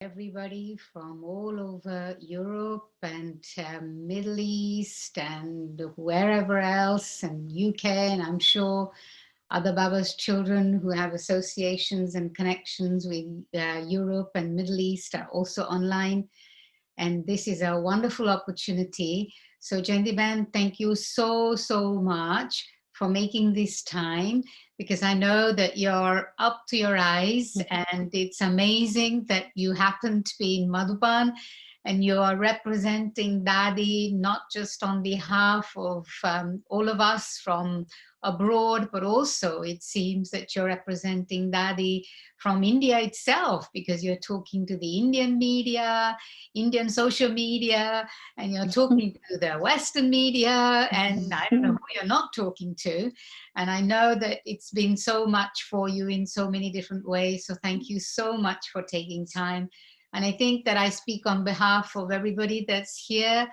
everybody from all over Europe and Middle East and wherever else, and UK, and I'm sure other Baba's children who have associations and connections with Europe and Middle East are also online. And this is a wonderful opportunity. So, Jayanti Ben, thank you so much for making this time, because I know that you're up to your eyes and it's amazing that you happen to be in Madhuban and you are representing Dadi not just on behalf of all of us from abroad, but also it seems that you're representing Dadi from India itself, because you're talking to the Indian media, Indian social media, and you're talking to the Western media, and I don't know who you're not talking to. And I know that it's been so much for you in so many different ways. So thank you so much for taking time. And I think that I speak on behalf of everybody that's here,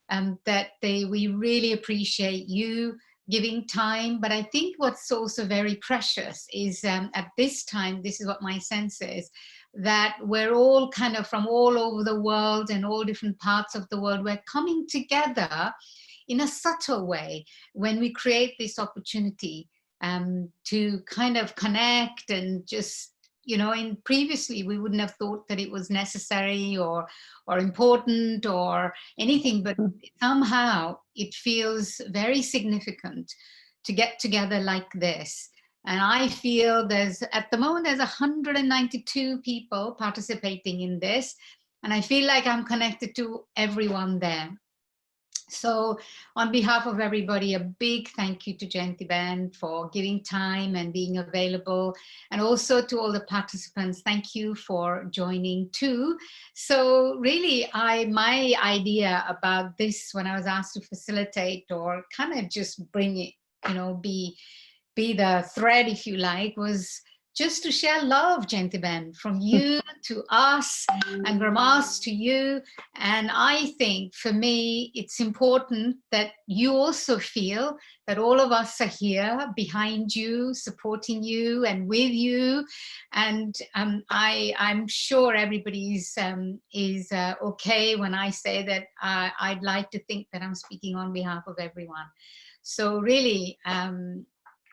that we really appreciate you giving time. But I think what's also very precious is at this time, this is what my sense is, that we're all kind of from all over the world and all different parts of the world, we're coming together in a subtle way when we create this opportunity to kind of connect and just, in previously we wouldn't have thought that it was necessary or important or anything, but somehow it feels very significant to get together like this. And I feel at the moment, there's 192 people participating in this. And I feel like I'm connected to everyone there. So on behalf of everybody, a big thank you to Jayanti Ben for giving time and being available. And also to all the participants, thank you for joining too. So really, my idea about this when I was asked to facilitate or kind of just bring it, be the thread, if you like, was just to share love, gentlemen, from you to us and from us to you. And I think for me, it's important that you also feel that all of us are here behind you, supporting you and with you. And I'm sure everybody's is okay when I say that I'd like to think that I'm speaking on behalf of everyone. So really,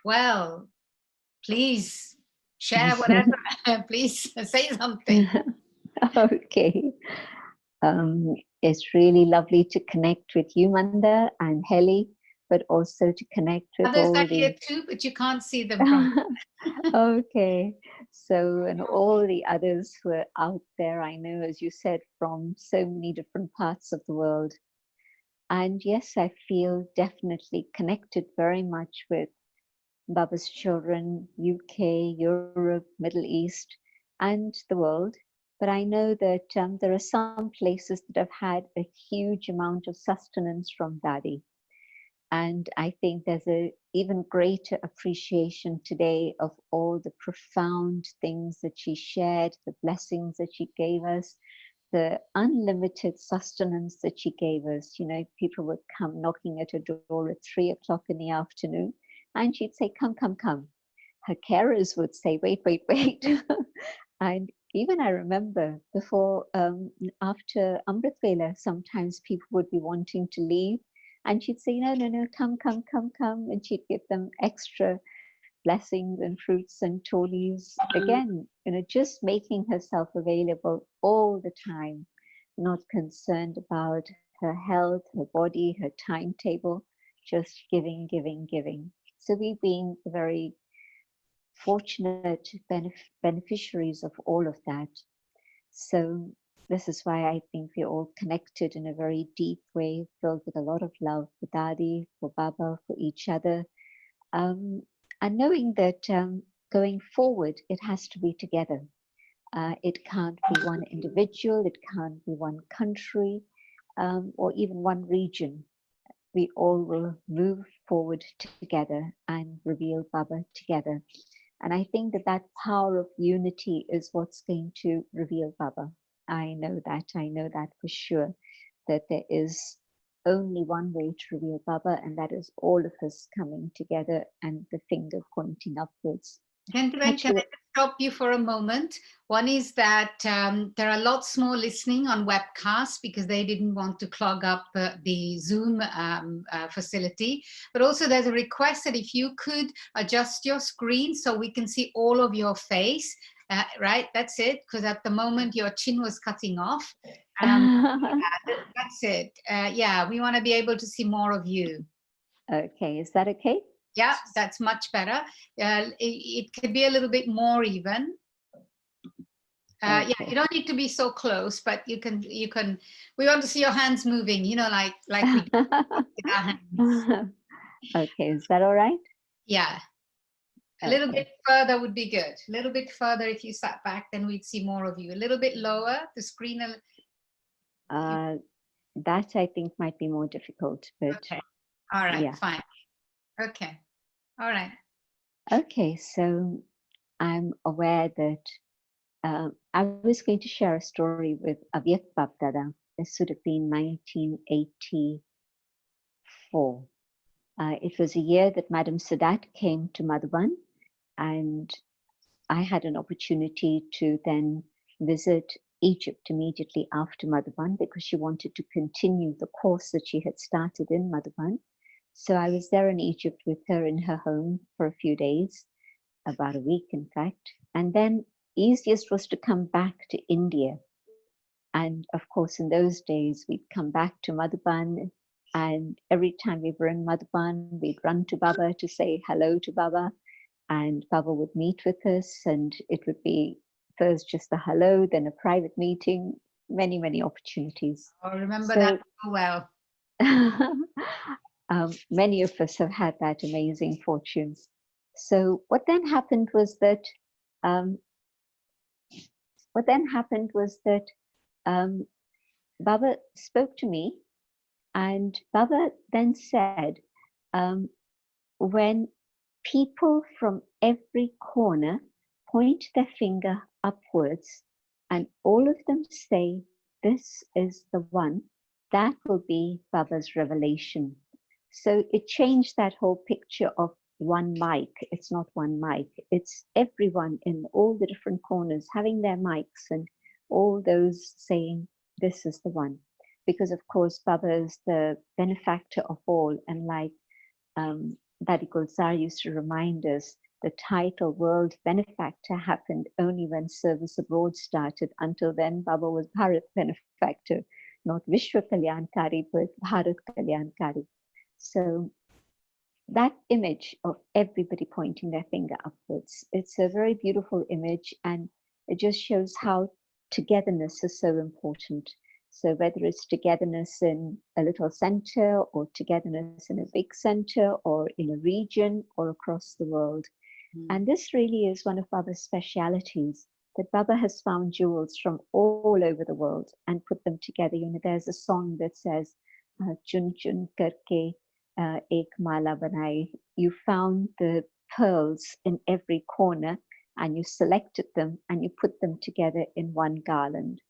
well, please share whatever. Please say something. Okay. It's really lovely to connect with you, Manda and Heli, but also to connect with Others all are here the. too, but you can't see them from. Okay. So, and all the others who are out there, I know, as you said, from so many different parts of the world. And yes, I feel definitely connected very much with Baba's children, UK, Europe, Middle East, and the world. But I know that there are some places that have had a huge amount of sustenance from Dadi. And I think there's a even greater appreciation today of all the profound things that she shared, the blessings that she gave us, the unlimited sustenance that she gave us. People would come knocking at her door at 3 o'clock in the afternoon, and she'd say, come, come, come. Her carers would say, wait, wait, wait. And even I remember before, after Amrit Vela, sometimes people would be wanting to leave. And she'd say, no, no, no, come, come, come, come. And she'd give them extra blessings and fruits and tolis. Again, just making herself available all the time, not concerned about her health, her body, her timetable, just giving, giving, giving. So we've been very fortunate beneficiaries of all of that. So this is why I think we're all connected in a very deep way, filled with a lot of love for Dadi, for Baba, for each other. And knowing that going forward, it has to be together. It can't be one individual, it can't be one country, or even one region. We all will move forward together and reveal Baba together. And I think that that power of unity is what's going to reveal Baba. I know that for sure, that there is only one way to reveal Baba, and that is all of us coming together and the finger pointing upwards. Gentlemen, can I Actually, just stop you for a moment? One is that there are lots more listening on webcast because they didn't want to clog up the Zoom facility. But also, there's a request that if you could adjust your screen so we can see all of your face. Right, that's it. Because at the moment your chin was cutting off. Um, that's it. Yeah, we want to be able to see more of you. okay, is that okay? Yeah, that's much better. It could be a little bit more even. Yeah, you Okay. don't need to be so close, but you can. We want to see your hands moving. Like we do with our hands. Okay, is that all right? Yeah, a little bit Okay. further would be good. A little bit further if you sat back, then we'd see more of you. A little bit lower, the screen. You, Uh, that I think might be more difficult, but okay. All right. yeah. Fine. Okay. All right. Okay, so I'm aware that I was going to share a story with Avyat Bapdada. This would have been 1984. It was a year that Madam Sadat came to Madhuban, and I had an opportunity to then visit Egypt immediately after Madhuban because she wanted to continue the course that she had started in Madhuban. So I was there in Egypt with her in her home for a few days, about a week, in fact. And then easiest was to come back to India. And of course, in those days, we'd come back to Madhuban. And every time we were in Madhuban, we'd run to Baba to say hello to Baba. And Baba would meet with us. And it would be first just a hello, then a private meeting, many, many opportunities. I'll remember that So so well. many of us have had that amazing fortune. So um, what then happened was that um, Baba spoke to me, and Baba then said, um, when people from every corner point their finger upwards, and all of them say, "This is the one," that will be Baba's revelation. So it changed that whole picture of one mic. It's not one mic, it's everyone in all the different corners having their mics and all those saying, "This is the one." Because, of course, Baba is the benefactor of all. And like Daddy Gulzar used to remind us, the title World Benefactor happened only when service abroad started. Until then, Baba was Bharat Benefactor, not Vishwa Kalyankari, but Bharat Kalyankari. So that image of everybody pointing their finger upwards, it's a very beautiful image, and it just shows how togetherness is so important. So whether it's togetherness in a little center or togetherness in a big center or in a region or across the world. Mm. And this really is one of Baba's specialities, that Baba has found jewels from all over the world and put them together. You know, there's a song that says, chun chun karke ek mala banai. You found the pearls in every corner and you selected them and you put them together in one garland.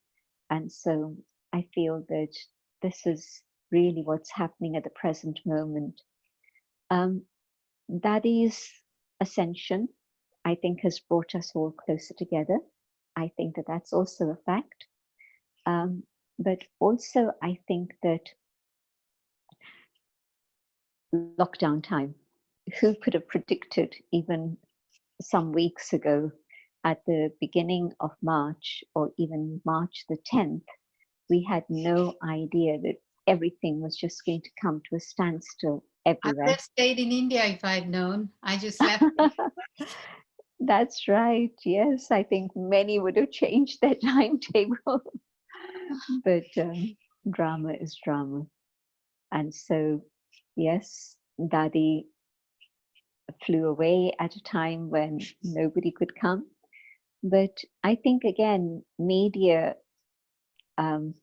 And so I feel that this is really what's happening at the present moment. Um, Daddy's ascension, I think, has brought us all closer together. I think that that's also a fact. But also, I think that lockdown time, who could have predicted even some weeks ago at the beginning of March or even March the 10th, we had no idea that everything was just going to come to a standstill I would everywhere. have stayed in India if I'd known. I just left. That's right. Yes, I think many would have changed their timetable, but drama is drama. And so, yes, Dadi flew away at a time when nobody could come. But I think, again, media, um,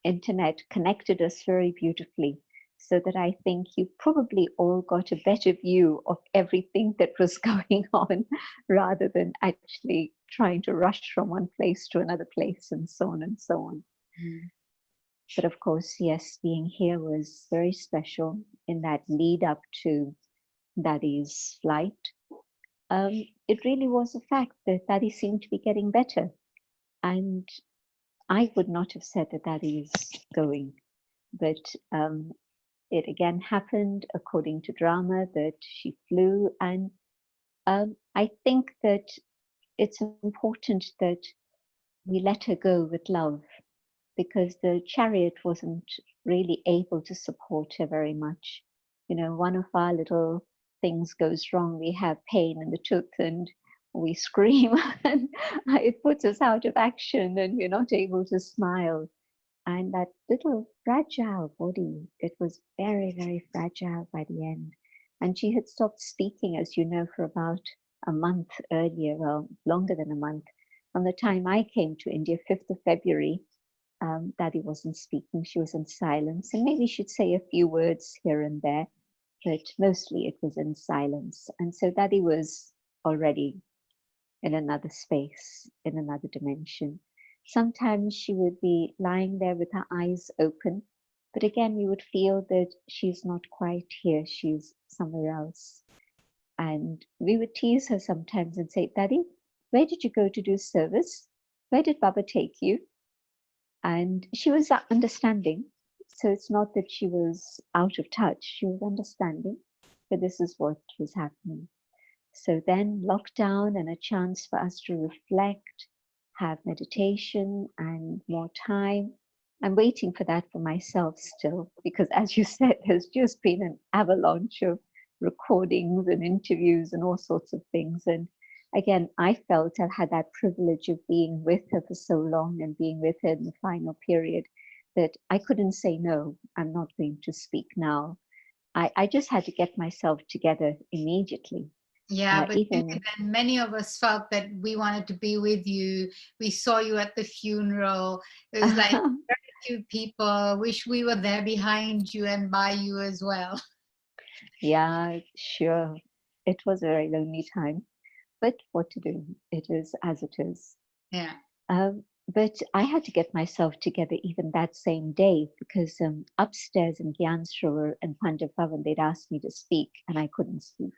internet connected us very beautifully, so that I think you probably all got a better view of everything that was going on rather than actually trying to rush from one place to another place and so on and so on. Mm. But of course, yes, being here was very special in that lead up to Daddy's flight. it really was a fact that Daddy seemed to be getting better. And I would not have said that Daddy is going, but it again happened according to drama that she flew. And I think that it's important that we let her go with love, because the chariot wasn't really able to support her very much. You know, one of our little things goes wrong, we have pain in the tooth and we scream, and it puts us out of action and we're not able to smile. And that little fragile body, it was very, very fragile by the end. And she had stopped speaking, as you know, for about a month earlier, well, longer than a month. From the time I came to India, 5th of February, Daddy wasn't speaking. She was in silence. And maybe she'd say a few words here and there, but mostly it was in silence. And so Daddy was already in another space, in another dimension. Sometimes she would be lying there with her eyes open, but again, you would feel that she's not quite here, she's somewhere else. And we would tease her sometimes and say, Daddy, where did you go to do service? Where did Baba take you? And she was understanding. So it's not that she was out of touch, she was understanding that this is what was happening. So then lockdown and a chance for us to reflect, have meditation and more time. I'm waiting for that for myself still, because as you said, there's just been an avalanche of recordings and interviews and all sorts of things. And again, I felt I've had that privilege of being with her for so long and being with her in the final period that I couldn't say, no, I'm not going to speak now. I just had to get myself together immediately. Yeah, but Even then many of us felt that we wanted to be with you. We saw you at the funeral. It was like very few people wish we were there behind you and by you as well. yeah, sure. It was a very lonely time, but what to do? It is as it is. Yeah. But I had to get myself together even that same day, because upstairs in Gyansrovar and Pandav Bhavan, they'd asked me to speak and I couldn't speak.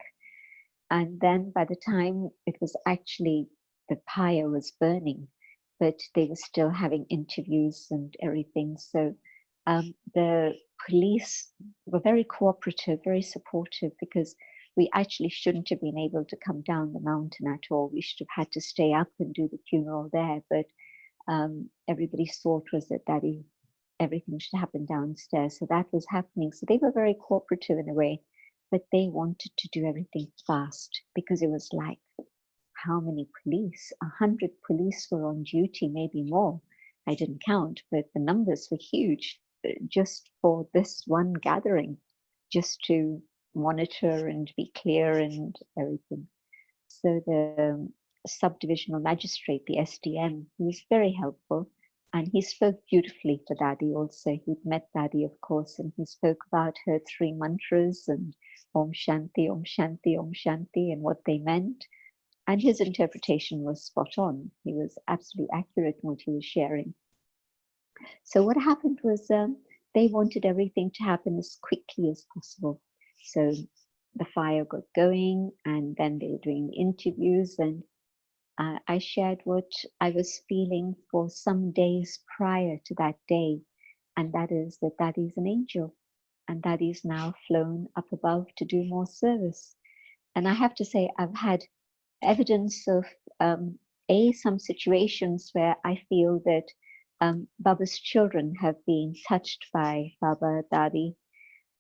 And then by the time it was actually, the pyre was burning, but they were still having interviews and everything. So the police were very cooperative, very supportive, because we actually shouldn't have been able to come down the mountain at all. We should have had to stay up and do the funeral there. But everybody's thought was that Daddy, everything should happen downstairs. So that was happening. So they were very cooperative in a way, but they wanted to do everything fast, because it was like, how many police? 100 police were on duty, maybe more. I didn't count, but the numbers were huge just for this one gathering, just to monitor and be clear and everything. So the subdivisional magistrate, the SDM, he was very helpful. And he spoke beautifully for Daddy also. He'd met Daddy, of course, and he spoke about her three mantras and Om Shanti, Om Shanti, Om Shanti, and what they meant. And his interpretation was spot on. He was absolutely accurate in what he was sharing. So what happened was they wanted everything to happen as quickly as possible. So the fire got going, and then they were doing the interviews, and I shared what I was feeling for some days prior to that day, and that is that Daddy's an angel, and Daddy's now flown up above to do more service. And I have to say, I've had evidence of some situations where I feel that Baba's children have been touched by Baba Dadi,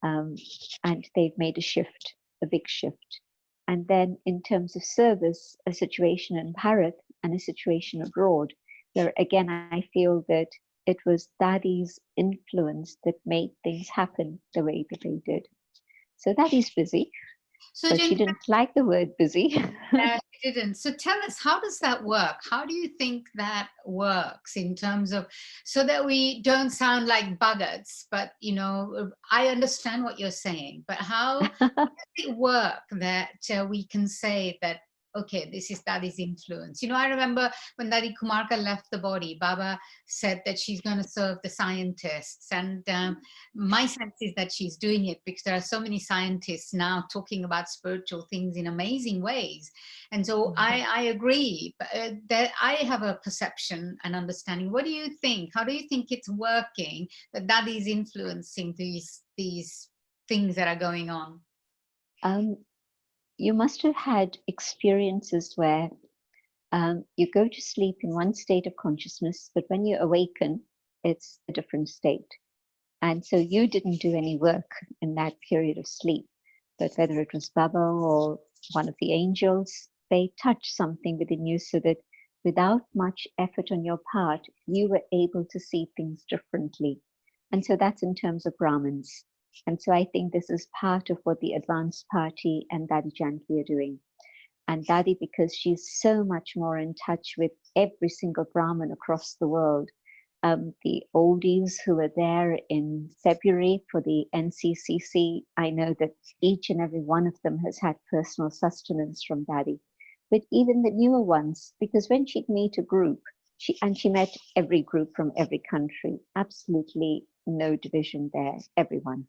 and they've made a shift, a big shift. And then in terms of service, a situation in Bharat and a situation abroad, where again I feel that it was Dadi's influence that made things happen the way that they did. So Dadi's busy, So but she Jen, didn't like the word busy. she didn't. So tell us, how does that work? How do you think that works in terms of, so that we don't sound like buggarts, but I understand what you're saying, but how does it work that we can say that okay, this is Dadi's influence. I remember when Dadi Kumarka left the body, Baba said that she's going to serve the scientists. And my sense is that she's doing it because there are so many scientists now talking about spiritual things in amazing ways. And so I agree that I have a perception and understanding. What do you think? How do you think it's working, that Dadi is influencing these things that are going on? Um, you must have had experiences where you go to sleep in one state of consciousness, but when you awaken, it's a different state. And so you didn't do any work in that period of sleep, but whether it was Baba or one of the angels, they touched something within you so that without much effort on your part, you were able to see things differently. And so that's in terms of Brahmins. And so I think this is part of what the Advanced Party and Dadi Janki are doing. And Dadi, because she's so much more in touch with every single Brahmin across the world, the oldies who were there in February for the NCCC, I know that each and every one of them has had personal sustenance from Dadi. But even the newer ones, because when she'd meet a group, she met every group from every country, absolutely no division there, everyone.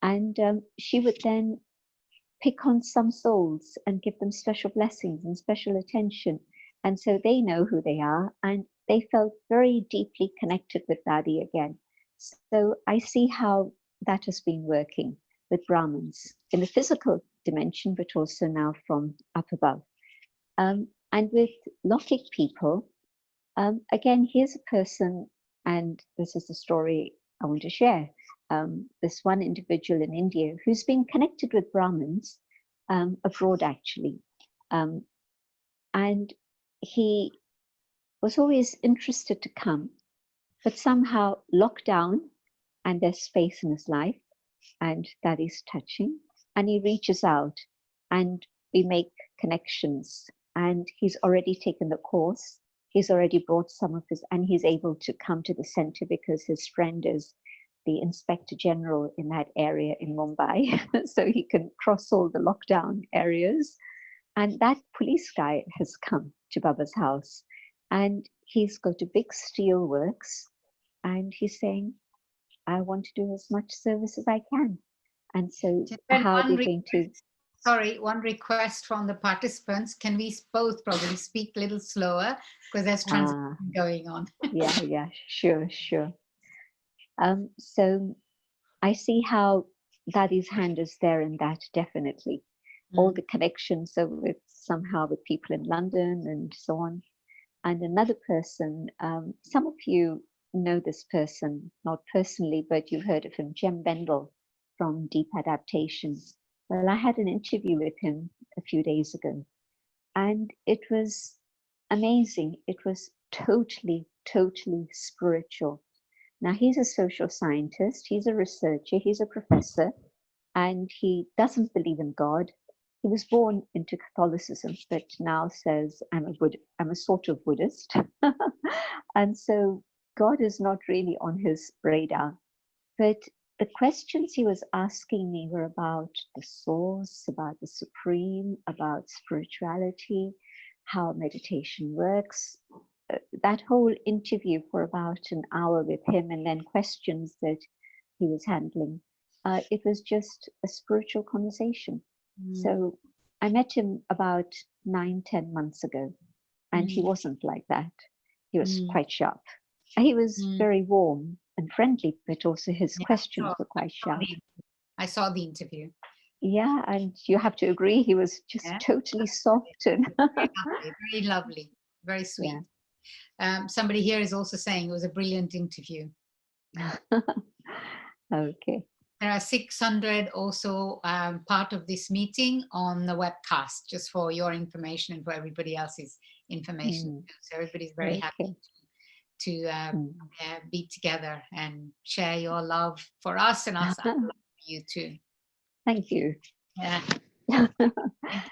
And she would then pick on some souls and give them special blessings and special attention. And so they know who they are, and they felt very deeply connected with Dadi again. So I see how that has been working with Brahmins in the physical dimension, but also now from up above. And with Lokik people, again, here's a person, and this is the story I want to share. This one individual in India who's been connected with Brahmins abroad, actually. And he was always interested to come, but somehow locked down, and there's space in his life, and that is touching. And he reaches out, and we make connections. And he's already taken the course. He's already brought some of his, and he's able to come to the center because his friend is the inspector general in that area in Mumbai. So he can cross all the lockdown areas. And that police guy has come to Baba's house, and he's got a big steel works, and he's saying, I want to do as much service as I can. And so Then how they're going to... Sorry, one request from the participants. Can we both probably speak a little slower because there's translation going on? Yeah, sure. So I see how Dadi's hand is there in that, definitely. All the connections, so with somehow with people in London and so on. And another person, some of you know this person, not personally, but you've heard of him, Jem Bendel from Deep Adaptation. Well, I had an interview with him a few days ago, and it was amazing. It was totally spiritual. Now, he's a social scientist, he's a researcher, he's a professor, and he doesn't believe in God. He was born into Catholicism, but now says, I'm a sort of Buddhist. And so God is not really on his radar. But the questions he was asking me were about the source, about the supreme, about spirituality, how meditation works. That whole interview for about an hour with him, and then questions that he was handling, it was just a spiritual conversation. So I met him about 9-10 months ago, and he wasn't like that. He was quite sharp. He was very warm and friendly, but also his questions were quite sharp. I saw the interview. Yeah, and you have to agree, he was just totally soft and very lovely, very sweet. Yeah. Somebody here is also saying it was a brilliant interview. Okay. There are 600 also part of this meeting on the webcast, just for your information and for everybody else's information. So everybody's very happy to be together and share your love for us and us for you too. Thank you. Yeah. Thank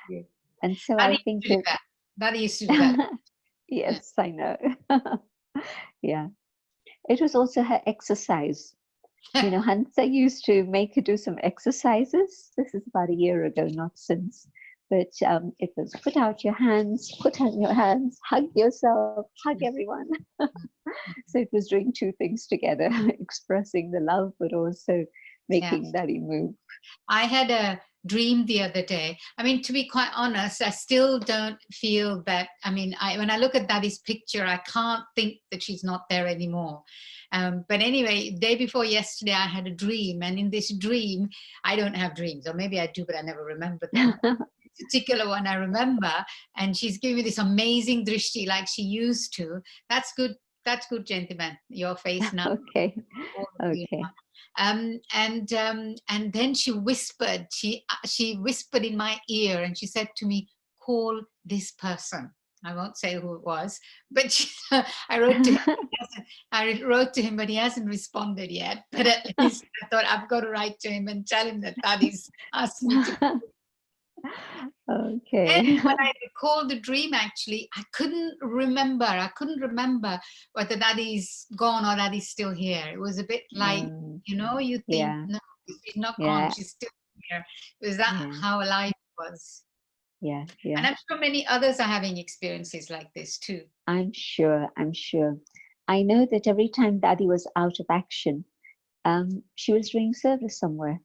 you. And so That I think that used to do that. Yes, I know. Yeah. It was also her exercise. You know, Hansa used to make her do some exercises. This is about a year ago, not since. But it was put out your hands, put on your hands, hug yourself, hug everyone. So it was doing two things together, expressing the love, but also Yeah. making Daddy move. I had a dream the other day. I mean, to be quite honest, I still don't feel that. I mean, when I look at Daddy's picture, I can't think that she's not there anymore. But anyway, day before yesterday, I had a dream, and in this dream, I don't have dreams, or maybe I do, but I never remember them. This particular one I remember, and she's giving me this amazing drishti like she used to. That's good. That's good, gentlemen. Your face now. Okay. All of you. Okay. And then she whispered. She whispered in my ear, and she said to me, "Call this person." I won't say who it was, but I wrote to him. I wrote to him, but he hasn't responded yet. But at least I thought I've got to write to him and tell him that Daddy's asked me to. Then Okay. when I recalled the dream, actually, I couldn't remember. I couldn't remember whether Daddy's gone or Daddy's still here. It was a bit like, Mm, you think, yeah. no, she's not gone. Yeah. She's still here. Was that Yeah. how life was? Yeah. Yeah. And I'm sure many others are having experiences like this too. I'm sure. I'm sure. I know that every time Daddy was out of action, she was doing service somewhere,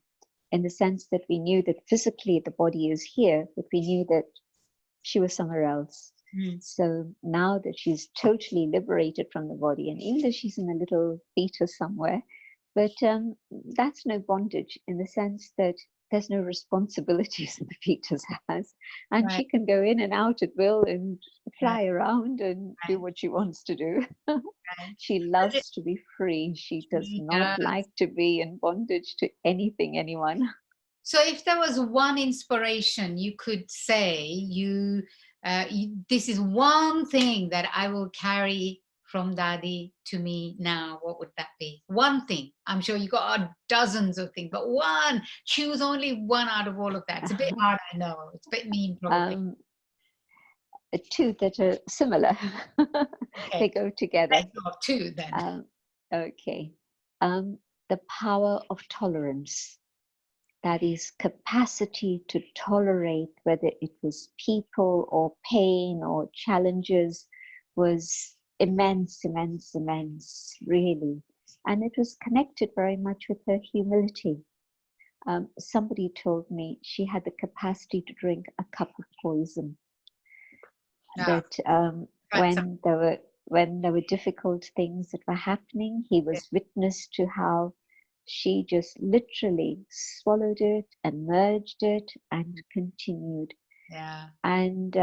in the sense that we knew that physically the body is here, but we knew that she was somewhere else. Mm. So now that she's totally liberated from the body, and even though she's in a little fetus somewhere, but that's no bondage, in the sense that there's no responsibilities that the fetus has, and Right, she can go in and out at will and right, fly around and do right, what she wants to do. right. She But loves to be free. She does she not does. like to be in bondage to anything, anyone. So if there was one inspiration you could say, this is one thing that I will carry from Daddy to me now, what would that be? One thing. I'm sure you got dozens of things, but one, choose only one out of all of that. It's a bit hard, I know. It's a bit mean, probably. um, Two that are similar. Okay, They go together. let's go two then. Okay. The power of tolerance. That is capacity to tolerate, whether it was people or pain or challenges, was immense, immense, immense, really. And it was connected very much with her humility. Somebody told me she had the capacity to drink a cup of poison. Yeah, That that's when there were difficult things that were happening, he was witness to how she just literally swallowed it and merged it and continued. yeah. And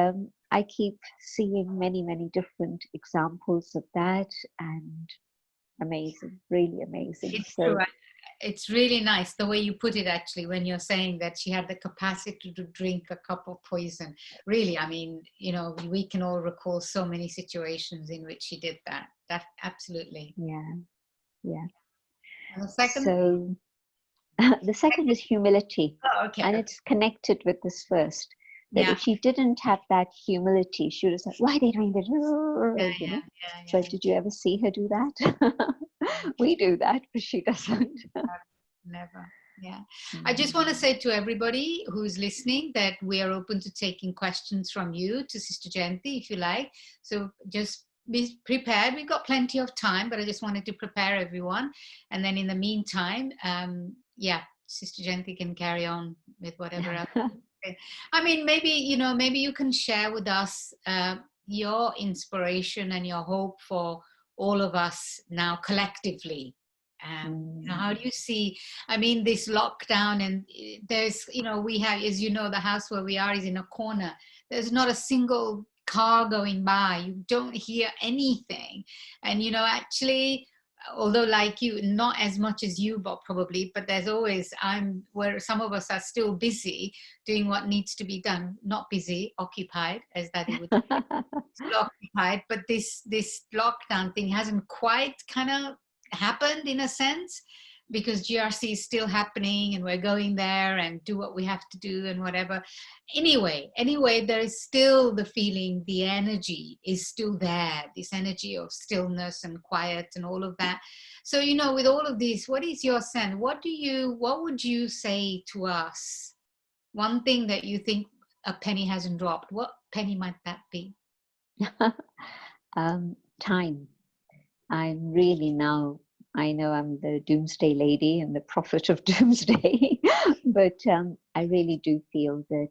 I keep seeing many, many different examples of that, and amazing, really amazing. It's true. So It's really nice the way you put it, actually, when you're saying that she had the capacity to drink a cup of poison. Really, I mean, we can all recall so many situations in which she did that. That absolutely. yeah, yeah. And the second, So the second is humility, oh, okay, and okay. it's connected with this first. That Yeah, if she didn't have that humility, she would have said, "Why are they doing this?" yeah, You know. yeah, yeah, But did you ever see her do that? yeah. We do that, but she doesn't. Never. Yeah. I just want to Mm. say to everybody who's listening that we are open to taking questions from you to Sister Jayanti, if you like. So just be prepared. We've got plenty of time, but I just wanted to prepare everyone. And then in the meantime, yeah, Sister Jayanti can carry on with whatever else. I mean, maybe you can share with us your inspiration and your hope for all of us now collectively. How do Mm. you see? I mean, this lockdown, and there's, we have, as you know, the house where we are is in a corner. There's not a single car going by. You don't hear anything. And, actually, although like you, not as much as you, but probably, but there's always, where some of us are still busy doing what needs to be done. Not busy, occupied, as Daddy would say. Still occupied, but this lockdown thing hasn't quite kind of happened in a sense, because GRC is still happening and we're going there and do what we have to do and whatever. Anyway, there is still the feeling, the energy is still there, this energy of stillness and quiet and all of that. So, with all of this, what is your sense? What would you say to us? One thing that you think a penny hasn't dropped, what penny might that be? Time. I'm really now, I know I'm the doomsday lady and the prophet of doomsday, but I really do feel that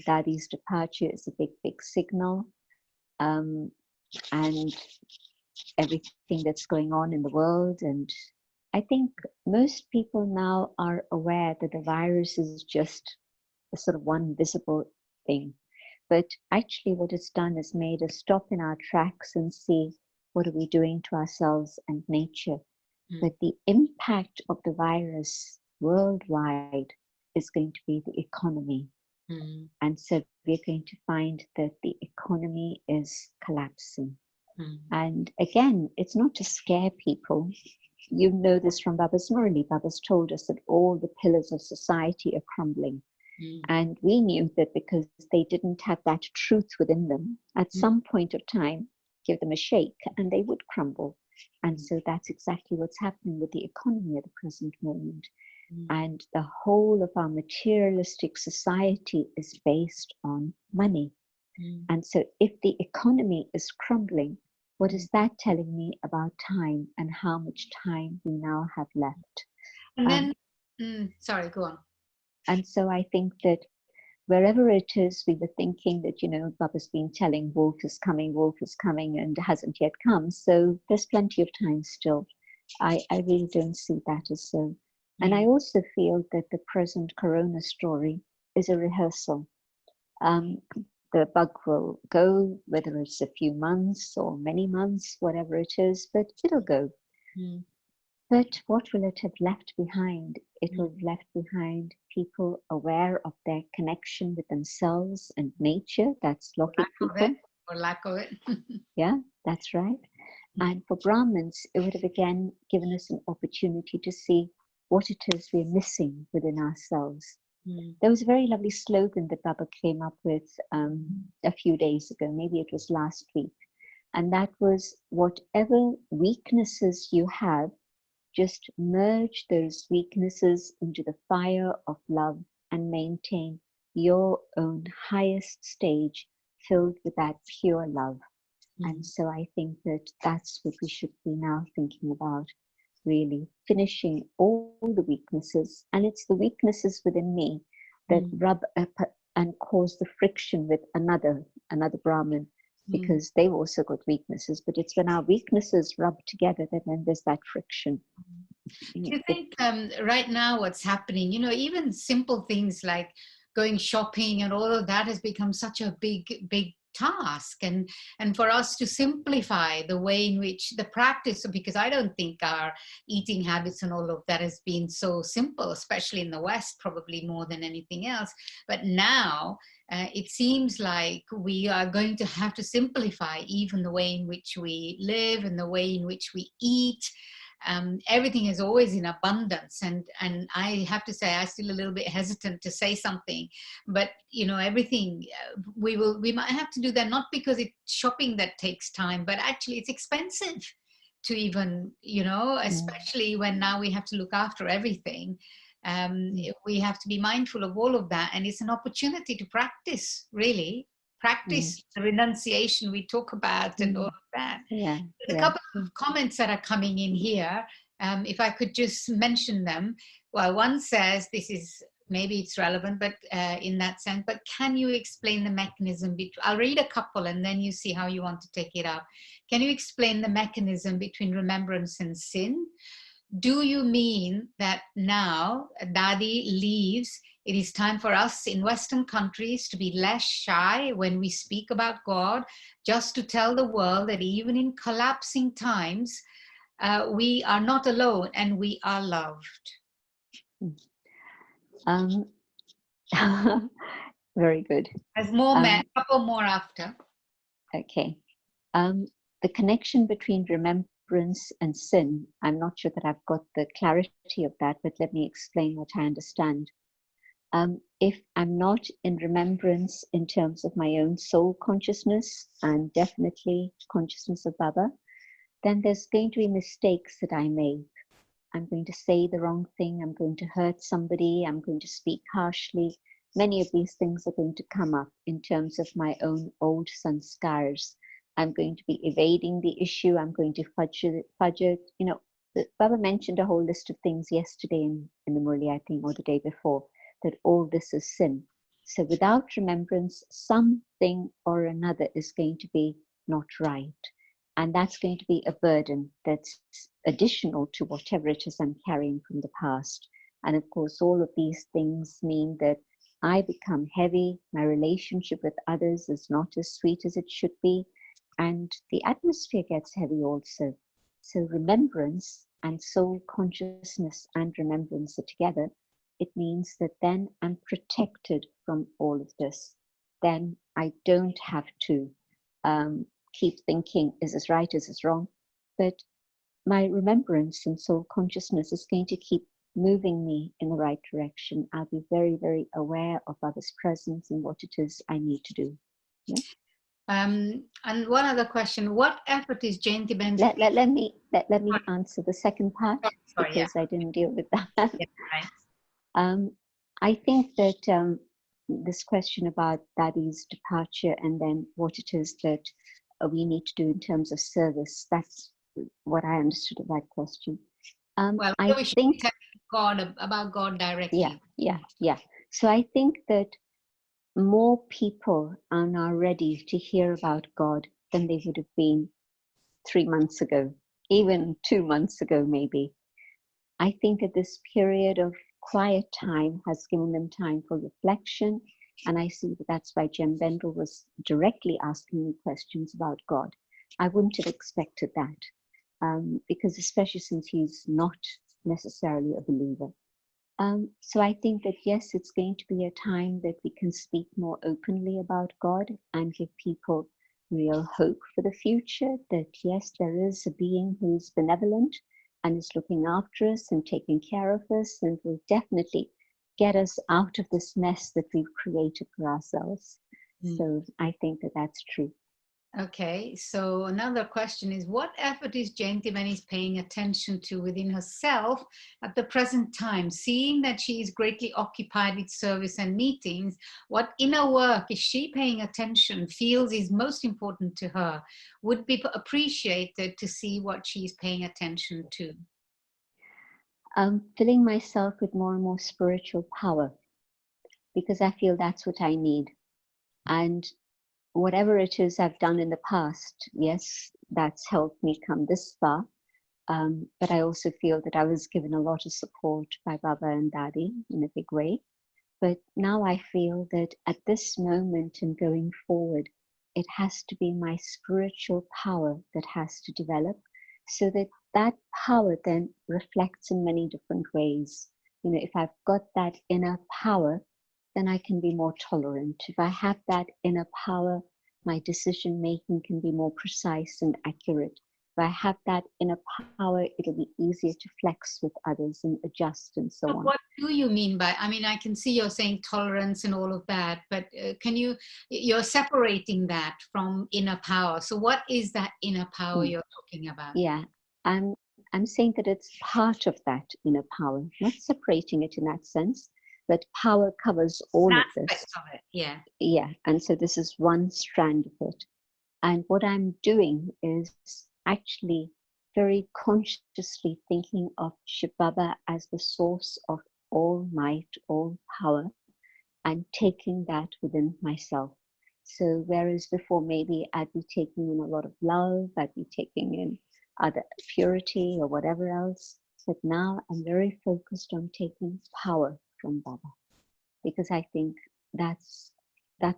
Daddy's departure is a big, big signal. Um, and everything that's going on in the world. And I think most people now are aware that the virus is just a sort of one visible thing. But actually, what it's done is made us stop in our tracks and see what are we doing to ourselves and nature. But the impact of the virus worldwide is going to be the economy. And so we're going to find that the economy is collapsing. And again, it's not to scare people. You know this from Baba's Murali. Baba's told us that all the pillars of society are crumbling. And we knew that because they didn't have that truth within them, at some point of time, give them a shake and they would crumble. And so that's exactly what's happening with the economy at the present moment. And the whole of our materialistic society is based on money. And so if the economy is crumbling, what is that telling me about time and how much time we now have left? And then, sorry, go on. And so I think that wherever it is, we were thinking that, Baba's been telling wolf is coming, and hasn't yet come. So there's plenty of time still. I really don't see that as so. And I also feel that the present corona story is a rehearsal. The bug will go, whether it's a few months or many months, whatever it is, but it'll go. But what will it have left behind? It will have left behind people aware of their connection with themselves and nature. That's Loki people. Or lack of it. Yeah, that's right. And for Brahmins, it would have again given us an opportunity to see what it is we're missing within ourselves. There was a very lovely slogan that Baba came up with a few days ago, maybe it was last week. And that was, whatever weaknesses you have, just merge those weaknesses into the fire of love and maintain your own highest stage filled with that pure love. And so I think that that's what we should be now thinking about, really finishing all the weaknesses. And it's the weaknesses within me that rub up and cause the friction with another Brahmin, because they've also got weaknesses. But it's when our weaknesses rub together that then there's that friction. Do you think right now what's happening, even simple things like going shopping and all of that has become such a big task, and for us to simplify the way in which the practice, because I don't think our eating habits and all of that has been so simple, especially in the West, probably more than anything else. But now it seems like we are going to have to simplify even the way in which we live and the way in which we eat. Everything is always in abundance, and I have to say I'm still a little bit hesitant to say something, but everything we might have to do that, not because it's shopping that takes time, but actually it's expensive to even especially when now we have to look after everything. We have to be mindful of all of that, and it's an opportunity to practice the renunciation we talk about and all of that. There's a couple of comments that are coming in here. If I could just mention them. Well, one says, maybe it's relevant, but in that sense, but can you explain the mechanism? I'll read a couple and then you see how you want to take it up. Can you explain the mechanism between remembrance and sin? Do you mean that now Dadi leaves, it is time for us in Western countries to be less shy when we speak about God, just to tell the world that even in collapsing times, we are not alone and we are loved? Very good. There's more, a couple more after. Okay. The connection between remembrance and sin, I'm not sure that I've got the clarity of that, but let me explain what I understand. If I'm not in remembrance in terms of my own soul consciousness and definitely consciousness of Baba, then there's going to be mistakes that I make. I'm going to say the wrong thing. I'm going to hurt somebody. I'm going to speak harshly. many of these things are going to come up in terms of my own old sanskars. I'm going to be evading the issue. I'm going to fudge it. You know, Baba mentioned a whole list of things yesterday in the Murli, I think, or the day before, that all this is sin. So without remembrance, something or another is going to be not right. And that's going to be a burden that's additional to whatever it is I'm carrying from the past. And of course, all of these things mean that I become heavy, my relationship with others is not as sweet as it should be, and the atmosphere gets heavy also. So remembrance and soul consciousness and remembrance are together. It means that then I'm protected from all of this. Then I don't have to keep thinking, is this right, is this wrong? But my remembrance and soul consciousness is going to keep moving me in the right direction. I'll be very, very aware of others' presence and what it is I need to do. Yeah? And one other question: what effort is Jayanti Behn? Let me answer the second part, sorry, because I didn't deal with that. yeah, right. I think that this question about Daddy's departure and then what it is that we need to do in terms of service, that's what I understood of that question. Well, I we should think tell God about God directly. Yeah. So I think that more people are now ready to hear about God than they would have been 3 months ago, even 2 months ago, maybe. I think that this period of quiet time has given them time for reflection. And I see that that's why Jem Bendel was directly asking me questions about God. I wouldn't have expected that, because especially since he's not necessarily a believer. So I think that, yes, it's going to be a time that we can speak more openly about God and give people real hope for the future, that yes, there is a being who's benevolent and is looking after us and taking care of us and will definitely get us out of this mess that we've created for ourselves. So I think that that's true. Okay, so another question is, what effort is Jayanti Behn paying attention to within herself at the present time? Seeing that she is greatly occupied with service and meetings, what inner work is she paying attention, feels is most important to her? Would be appreciated to see what she is paying attention to. Filling myself with more and more spiritual power, because I feel that's what I need. And whatever it is I've done in the past, yes, that's helped me come this far. But I also feel that I was given a lot of support by Baba and Daddy in a big way. But now I feel that at this moment and going forward, it has to be my spiritual power that has to develop, so that that power then reflects in many different ways. You know, if I've got that inner power, then I can be more tolerant. If I have that inner power, my decision making can be more precise and accurate. If I have that inner power, it'll be easier to flex with others and adjust and so on. What do you mean by, I mean, I can see you're saying tolerance and all of that, but you're separating that from inner power. So what is that inner power you're talking about? Yeah, I'm saying that it's part of that inner power, not separating it in that sense, but power covers all of this. Of it, yeah. Yeah, and so this is one strand of it. And what I'm doing is actually very consciously thinking of Shiv Baba as the source of all might, all power, and taking that within myself. So whereas before maybe I'd be taking in a lot of love, I'd be taking in other purity or whatever else, but now I'm very focused on taking power from Baba, because I think that's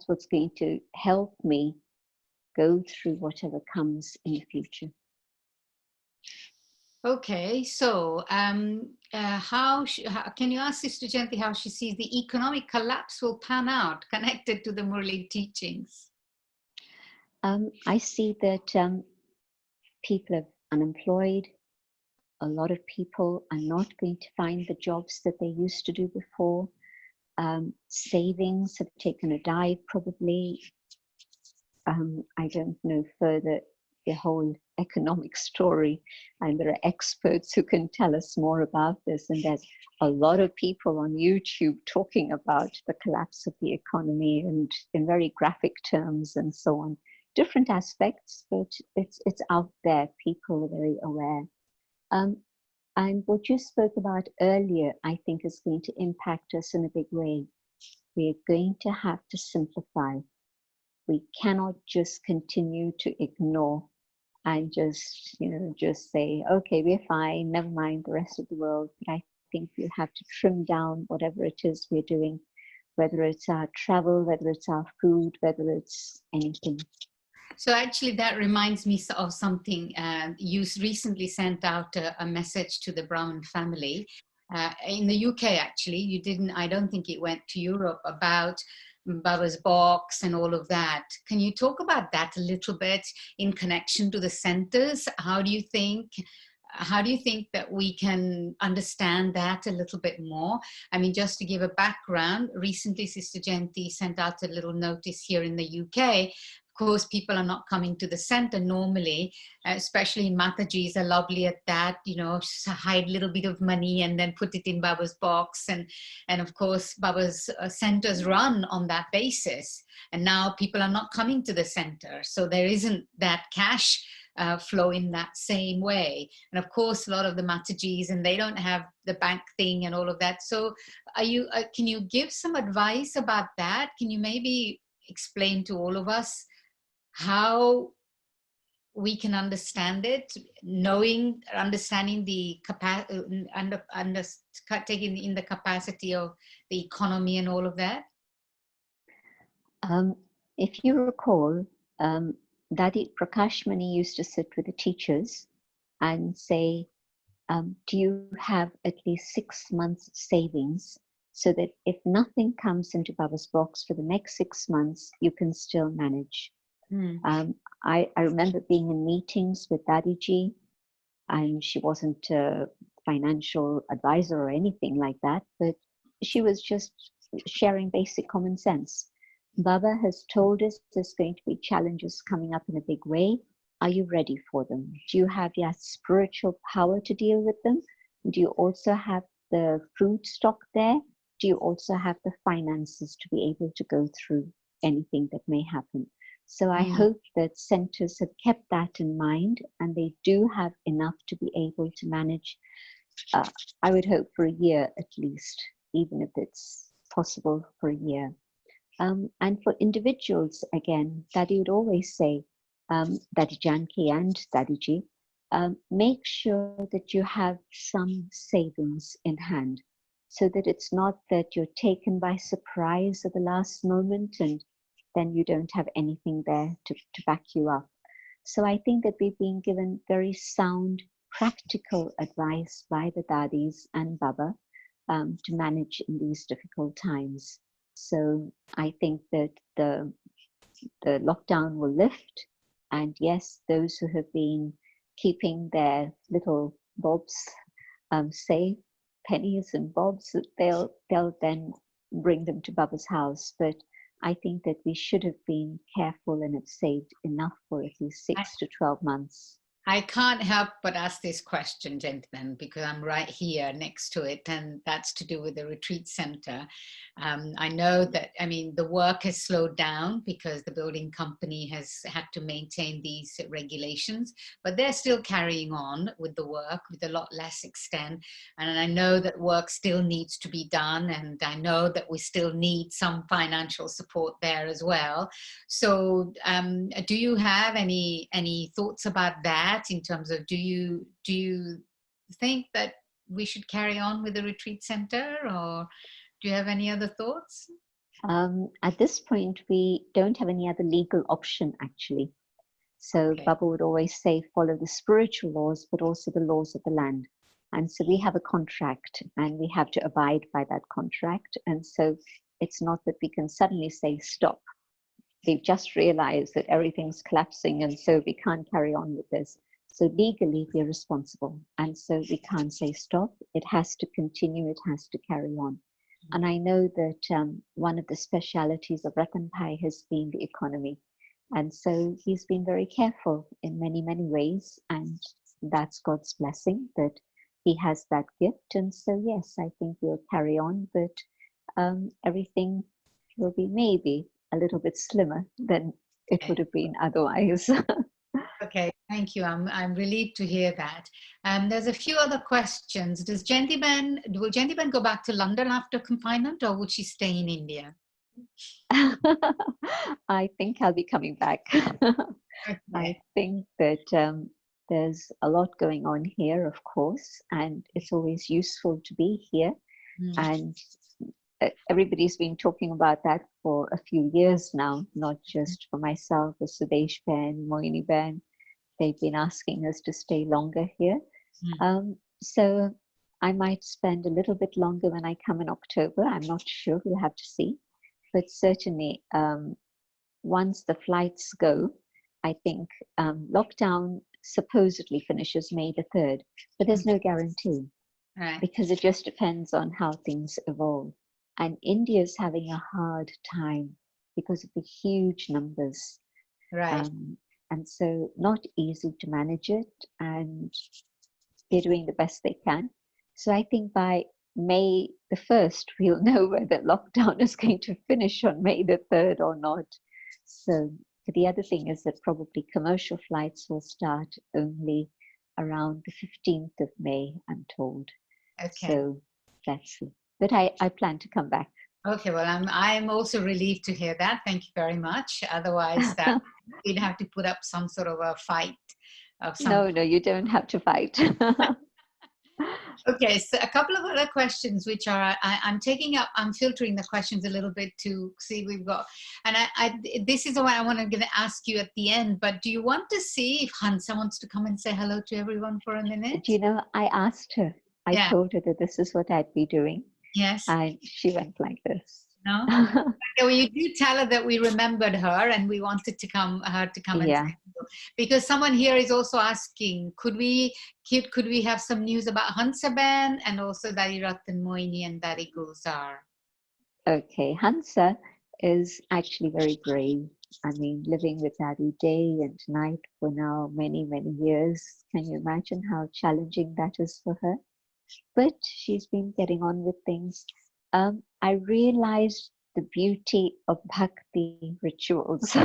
what's going to help me go through whatever comes in the future. Okay, so how can you ask Sister Jayanti how she sees the economic collapse will pan out connected to the Murli teachings? I see that people are unemployed. A lot of people are not going to find the jobs that they used to do before. Savings have taken a dive, probably. I don't know further the whole economic story. And there are experts who can tell us more about this. And there's a lot of people on YouTube talking about the collapse of the economy and in very graphic terms and so on. Different aspects, but it's out there. People are very aware. Um, and what you spoke about earlier, I think, is going to impact us in a big way. We're going to have to simplify. We cannot just continue to ignore and just say, okay, we're fine, never mind the rest of the world. But I think we have to trim down whatever it is we're doing, whether it's our travel, whether it's our food, whether it's anything. So actually, that reminds me of something. You recently sent out a message to the Brahmin family in the UK. Actually, you didn't. I don't think it went to Europe about Baba's box and all of that. Can you talk about that a little bit in connection to the centers? How do you think? How do you think that we can understand that a little bit more? I mean, just to give a background, recently Sister Jayanti sent out a little notice here in the UK. Of course, people are not coming to the center normally, especially Matajis are lovely at that, hide a little bit of money and then put it in Baba's box. And of course, Baba's centers run on that basis. And now people are not coming to the center. So there isn't that cash flow in that same way. And of course, a lot of the Matajis, and they don't have the bank thing and all of that. So can you give some advice about that? Can you maybe explain to all of us how we can understand it, understanding the taking in the capacity of the economy and all of that? If you recall, Dadi Prakashmani used to sit with the teachers and say, do you have at least 6 months savings so that if nothing comes into Baba's box for the next 6 months, you can still manage? I remember being in meetings with Dadiji, and she wasn't a financial advisor or anything like that, but she was just sharing basic common sense. Baba has told us there's going to be challenges coming up in a big way. Are you ready for them? Do you have your spiritual power to deal with them? Do you also have the food stock there? Do you also have the finances to be able to go through anything that may happen? So I hope that centers have kept that in mind, and they do have enough to be able to manage, I would hope, for a year at least, even if it's possible for a year. And for individuals, again, Daddy would always say, Daddy Janki and Daddy make sure that you have some savings in hand, so that it's not that you're taken by surprise at the last moment and then you don't have anything there to back you up. So I think that we've been given very sound, practical advice by the Dadis and Baba to manage in these difficult times. So I think that the lockdown will lift, and yes, those who have been keeping their little bobs safe, pennies and bobs, they'll then bring them to Baba's house. But I think that we should have been careful and have saved enough for at least 6 to 12 months. I can't help but ask this question, gentlemen, because I'm right here next to it, and that's to do with the retreat center. I know that, the work has slowed down because the building company has had to maintain these regulations, but they're still carrying on with the work with a lot less extent. And I know that work still needs to be done, and I know that we still need some financial support there as well. So do you have any thoughts about that? In terms of, do you think that we should carry on with the retreat center, or do you have any other thoughts? At this point, we don't have any other legal option, actually. So okay. Baba would always say, follow the spiritual laws, but also the laws of the land. And so we have a contract, and we have to abide by that contract. And so it's not that we can suddenly say, stop. They've just realized that everything's collapsing, and so we can't carry on with this. So legally, we're responsible. And so we can't say stop. It has to continue. It has to carry on. And I know that one of the specialities of Ratan Bhai has been the economy. And so he's been very careful in many, many ways. And that's God's blessing that he has that gift. And so, yes, I think we'll carry on, but everything will be maybe a little bit slimmer than it Okay. would have been otherwise. Okay, thank you. I'm relieved to hear that. There's a few other questions. Will Jayanti Ben go back to London after confinement, or would she stay in India? I think I'll be coming back. I Okay. think that there's a lot going on here, of course, and it's always useful to be here. Mm. And everybody's been talking about that for a few years now, not just for myself, but Sudesh Ben, Moini Ben. They've been asking us to stay longer here. Mm. So I might spend a little bit longer when I come in October. I'm not sure. We'll have to see. But certainly, once the flights go, I think lockdown supposedly finishes May the 3rd, but there's no guarantee Right. because it just depends on how things evolve. And India is having a hard time because of the huge numbers. Right. And so, not easy to manage it, and they're doing the best they can. So, I think by May the 1st, we'll know whether lockdown is going to finish on May the 3rd or not. So, the other thing is that probably commercial flights will start only around the 15th of May, I'm told. Okay. So, let's see. But I plan to come back. Okay. Well, I'm also relieved to hear that. Thank you very much. Otherwise, that we'd have to put up some sort of a fight of some. No, no, you don't have to fight. Okay, so a couple of other questions, which are I'm taking up, I'm filtering the questions a little bit to see we've got, and this is what I want to ask you at the end. But do you want to see if Hansa wants to come and say hello to everyone for a minute? Do you know, I asked her, I Yeah. told her that this is what I'd be doing, Yes. and she went like this. No. Okay, well, you do tell her that we remembered her and we wanted her to come and say Yeah. hello. Because someone here is also asking, could we have some news about Hansa Ben and also Dari Ratan Moini and Dari Gulzar? Okay. Hansa is actually very brave. I mean, living with Daddy day and night for now many, many years. Can you imagine how challenging that is for her? But she's been getting on with things. I realized the beauty of bhakti rituals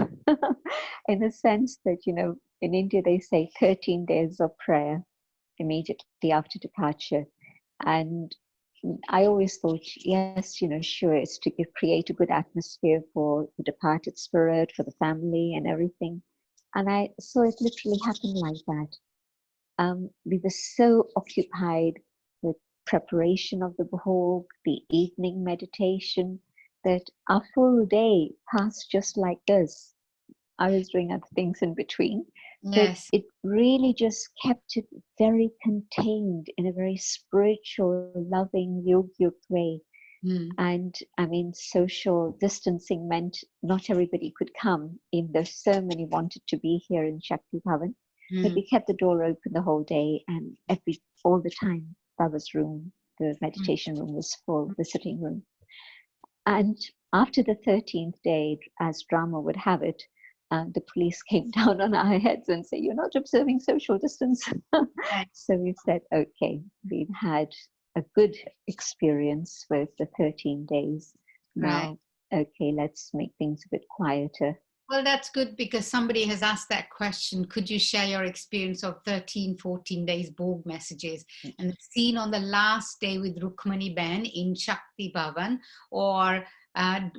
in the sense that, you know, in India they say 13 days of prayer immediately after departure. And I always thought, yes, you know, sure, it's to create a good atmosphere for the departed spirit, for the family and everything. And I saw it literally happen like that. We were so occupied with preparation of the bhog, the evening meditation, that our full day passed just like this. I was doing other things in between, but Yes. it really just kept it very contained in a very spiritual, loving, yogic way. Mm. And I mean, social distancing meant not everybody could come, even though so many wanted to be here in Shakti Bhavan. But Mm. we kept the door open the whole day, and all the time, Baba's room, the meditation room was full, the sitting room. And after the 13th day, as drama would have it, the police came down on our heads and said, "You're not observing social distance." Right. So we said, okay, we've had a good experience with the 13 days. Right. Now, okay, let's make things a bit quieter. Well, that's good because somebody has asked that question. Could you share your experience of 13, 14 days Bhog messages and seen on the last day with Rukmani Ben in Shakti Bhavan? Or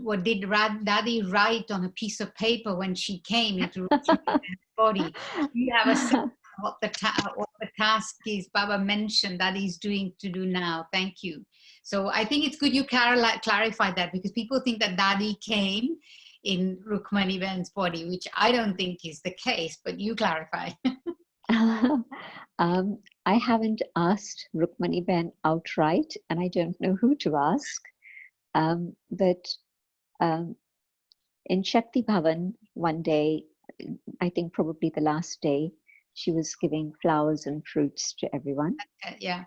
what did Dadi write on a piece of paper when she came into Rukmani Ben's body? Do you have a sense of what the task is Baba mentioned that he's doing to do now? Thank you. So I think it's good you clarify that because people think that Dadi came in Rukmani Ben's body, which I don't think is the case, but you clarify. I haven't asked Rukmani Ben outright, and I don't know who to ask. But in Shakti Bhavan, one day, I think probably the last day, she was giving flowers and fruits to everyone. Yeah.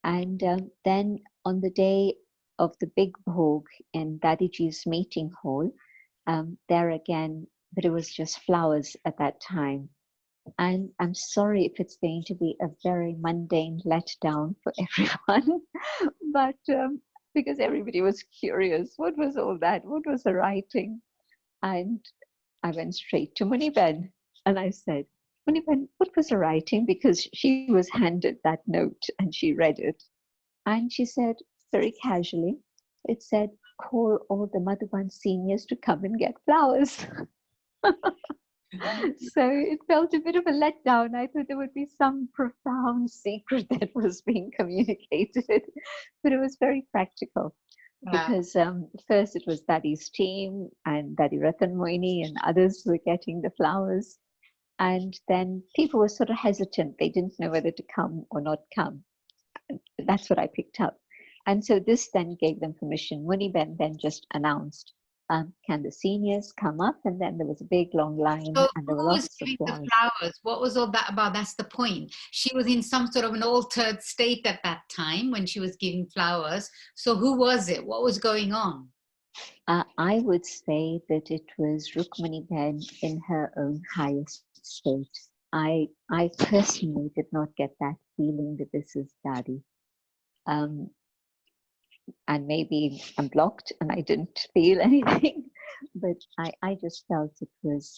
And then on the day of the big bhog in Dadiji's meeting hall, there again, but it was just flowers at that time. And I'm sorry if it's going to be a very mundane letdown for everyone, but because everybody was curious, what was all that? What was the writing? And I went straight to Behn and I said, Behn, what was the writing? Because she was handed that note and she read it. And she said very casually, it said, call all the Madhuban seniors to come and get flowers. So it felt a bit of a letdown. I thought there would be some profound secret that was being communicated, but it was very practical because first it was Daddy's team and Daddy Ratan Moini and others were getting the flowers. And then people were sort of hesitant. They didn't know whether to come or not come. That's what I picked up. And so this then gave them permission. Behn then just announced, can the seniors come up? And then there was a big long line So and there were who was lots of giving the flowers. flowers? What was all that about? That's the point. She was in some sort of an altered state at that time when she was giving flowers. So who was it? What was going on? I would say that it was Rukmani Behn in her own highest state. I personally did not get that feeling that this is Daddy. And maybe I'm blocked and I didn't feel anything, but I just felt it was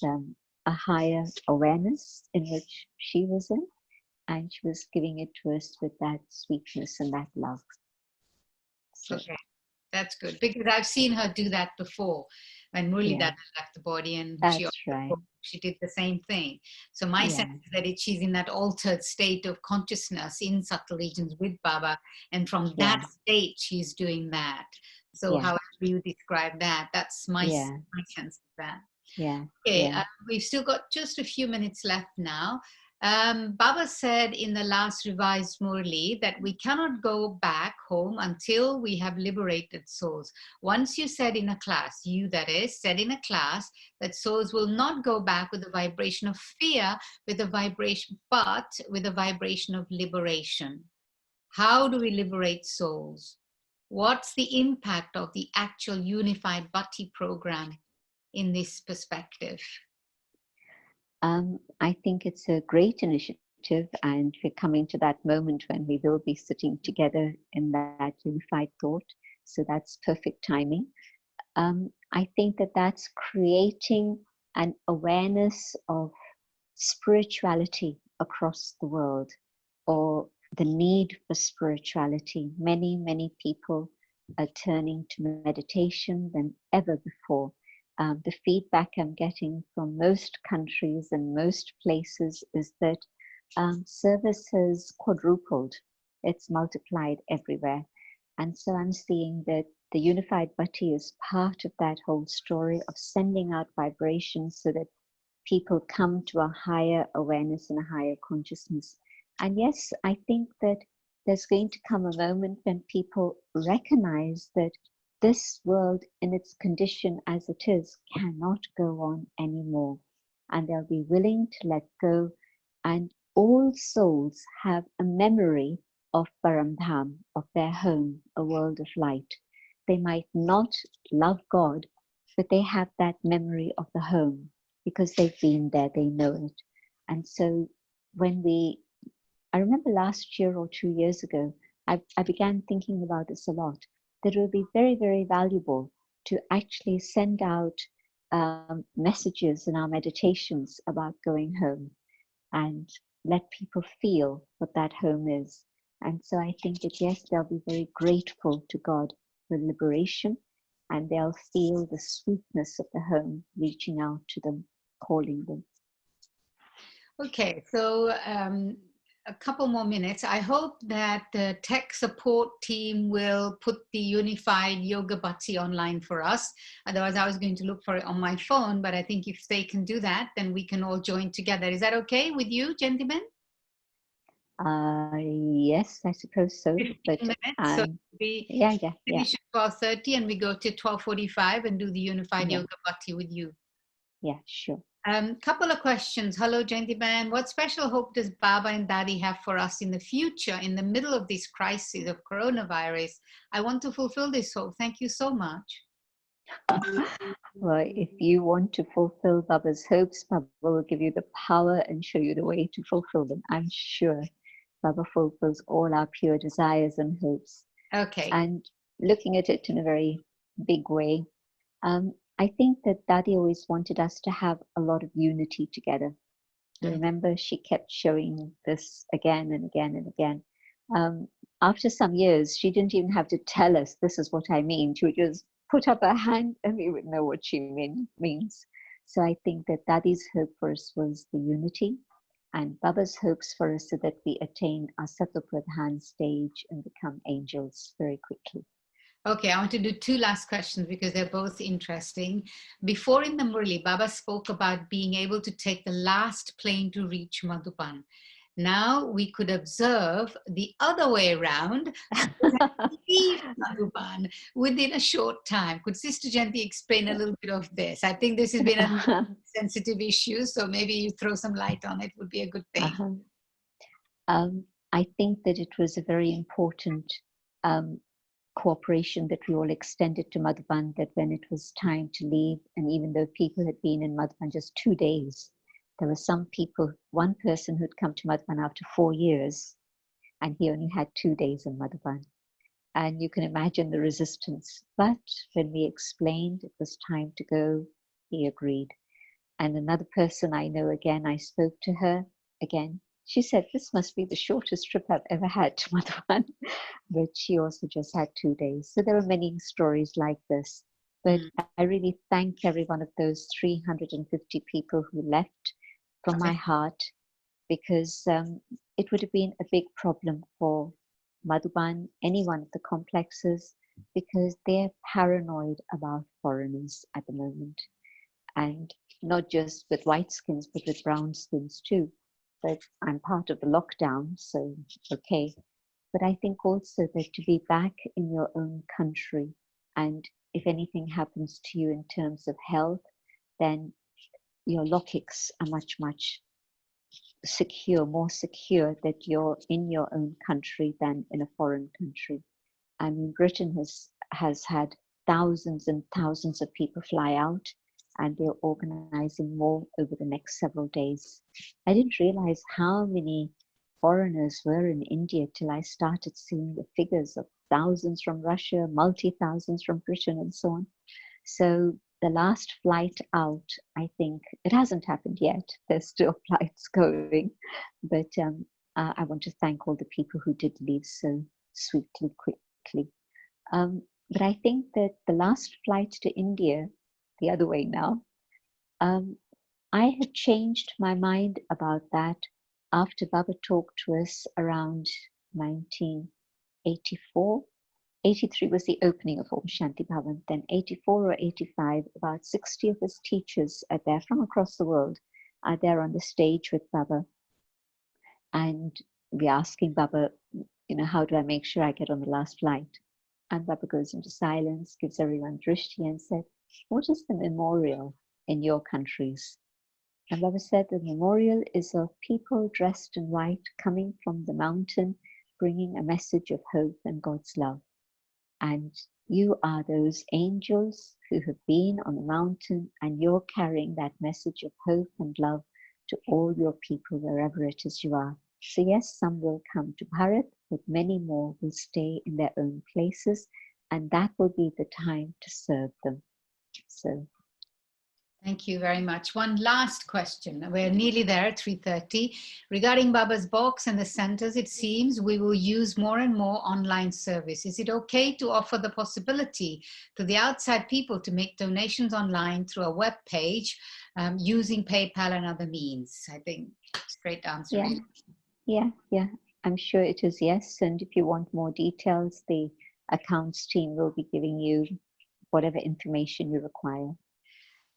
a higher awareness in which she was in, and she was giving it to us with that sweetness and that love. So, Okay, that's good because I've seen her do that before when Murli yeah, Dada left the body and that's right. she did the same thing. So my Yeah, sense is that she's in that altered state of consciousness in subtle regions with Baba, and from yeah, that state she's doing that. So yeah, however you describe that, that's yeah, my sense of that. yeah, Okay, yeah. we've still got just a few minutes left now. Baba said in the last revised Murli that we cannot go back home until we have liberated souls. Once you said in a class, you that is, said in a class that souls will not go back with a vibration of fear, with a vibration, but with a vibration of liberation. How do we liberate souls? What's the impact of the actual unified Bhakti program in this perspective? I think it's a great initiative, and we're coming to that moment when we will be sitting together in that unified thought. So that's perfect timing. I think that that's creating an awareness of spirituality across the world, or the need for spirituality. Many people are turning to meditation than ever before. The feedback I'm getting from most countries and most places is that service has quadrupled. It's multiplied everywhere. And so I'm seeing that the unified bhakti is part of that whole story of sending out vibrations so that people come to a higher awareness and a higher consciousness. And yes, I think that there's going to come a moment when people recognize that this world in its condition as it is cannot go on anymore. And they'll be willing to let go. And all souls have a memory of Paramdham, of their home, a world of light. They might not love God, but they have that memory of the home because they've been there, they know it. And so I remember last year or 2 years ago, I began thinking about this a lot, that it would be very valuable to actually send out messages in our meditations about going home and let people feel what that home is. And so I think that yes, they'll be very grateful to God for liberation, and they'll feel the sweetness of the home reaching out to them, calling them. Okay, so a couple more minutes. I hope that the tech support team will put the unified Yoga Bhakti online for us. Otherwise, I was going to look for it on my phone, but I think if they can do that, then we can all join together. Is that okay with you, gentlemen? Yes, I suppose so. 15 But minutes. So we yeah. finish at 12:30 and we go to 12:45 and do the unified Yeah, Yoga Bhakti with you. yeah, sure. Couple of questions. Hello, Jayanti. What special hope does Baba and Daddy have for us in the future, in the middle of this crisis of coronavirus? I want to fulfill this hope. Thank you so much. Well, if you want to fulfill Baba's hopes, Baba will give you the power and show you the way to fulfill them. I'm sure Baba fulfills all our pure desires and hopes. Okay. And looking at it in a very big way, I think that Daddy always wanted us to have a lot of unity together. You Mm. remember she kept showing this again and again and again. Um, After some years, she didn't even have to tell us, this is what I mean. She would just put up her hand and we would know what she means. So I think that Dadi's hope for us was the unity, and Baba's hopes for us so that we attain our Sattva stage and become angels very quickly. Okay, I want to do two last questions because they're both interesting. Before in the Murli, Baba spoke about being able to take the last plane to reach Madhuban. Now we could observe the other way around, so that we leave Madhuban within a short time. Could Sister Jayanti explain a little bit of this? I think this has been a sensitive issue, so maybe you throw some light on it would be a good thing. Uh-huh. I think that it was a very important um, cooperation that we all extended to Madhuban, that when it was time to leave, and even though people had been in Madhuban just 2 days, there were some people, one person who'd come to Madhuban after 4 years, and he only had 2 days in Madhuban. And you can imagine the resistance. But when we explained it was time to go, he agreed. And another person I know, again, I spoke to her again. She said, this must be the shortest trip I've ever had to Madhuban. But she also just had 2 days. So there are many stories like this. But Mm. I really thank every one of those 350 people who left from my heart, because it would have been a big problem for Madhuban, any one of the complexes, because they're paranoid about foreigners at the moment. And not just with white skins, but with brown skins too. But I'm part of the lockdown, so okay. But I think also that to be back in your own country, and if anything happens to you in terms of health, then your logics are much, much secure, more secure that you're in your own country than in a foreign country. I mean, Britain has had thousands and thousands of people fly out, and they're organizing more over the next several days. I didn't realize how many foreigners were in India till I started seeing the figures of thousands from Russia, multi thousands from Britain, and so on. So the last flight out, I think it hasn't happened yet. There's still flights going, but I want to thank all the people who did leave so sweetly, quickly. But I think that the last flight to India, the other way now, um, I had changed my mind about that after Baba talked to us around 1984. 83 was the opening of Om Shanti Bhavan. Then 84 or 85, about 60 of his teachers are there from across the world, are there on the stage with Baba. And we're asking Baba, how do I make sure I get on the last flight? And Baba goes into silence, gives everyone drishti, and said, what is the memorial in your countries? And Baba said, the memorial is of people dressed in white coming from the mountain, bringing a message of hope and God's love. And you are those angels who have been on the mountain, and you're carrying that message of hope and love to all your people wherever it is you are. So yes, some will come to Bharat, but many more will stay in their own places, and that will be the time to serve them. So Thank you very much. One last question. We're nearly there at 3:30. Regarding Baba's box and the centers, it seems we will use more and more online service. Is it okay to offer the possibility to the outside people to make donations online through a web page using PayPal and other means? I think straight answer yeah, is yeah. I'm sure it is yes. And if you want more details, the accounts team will be giving you whatever information you require.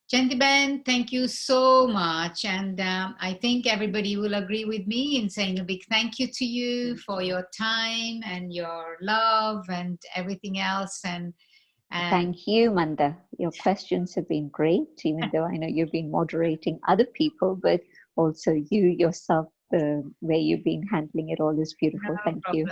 Jayanti Ben, thank you so much. And I think everybody will agree with me in saying a big thank you to you for your time and your love and everything else. And Thank you, Manda. Your questions have been great, even though I know you've been moderating other people, but also you yourself, the way you've been handling it all is no beautiful. Thank you. problem.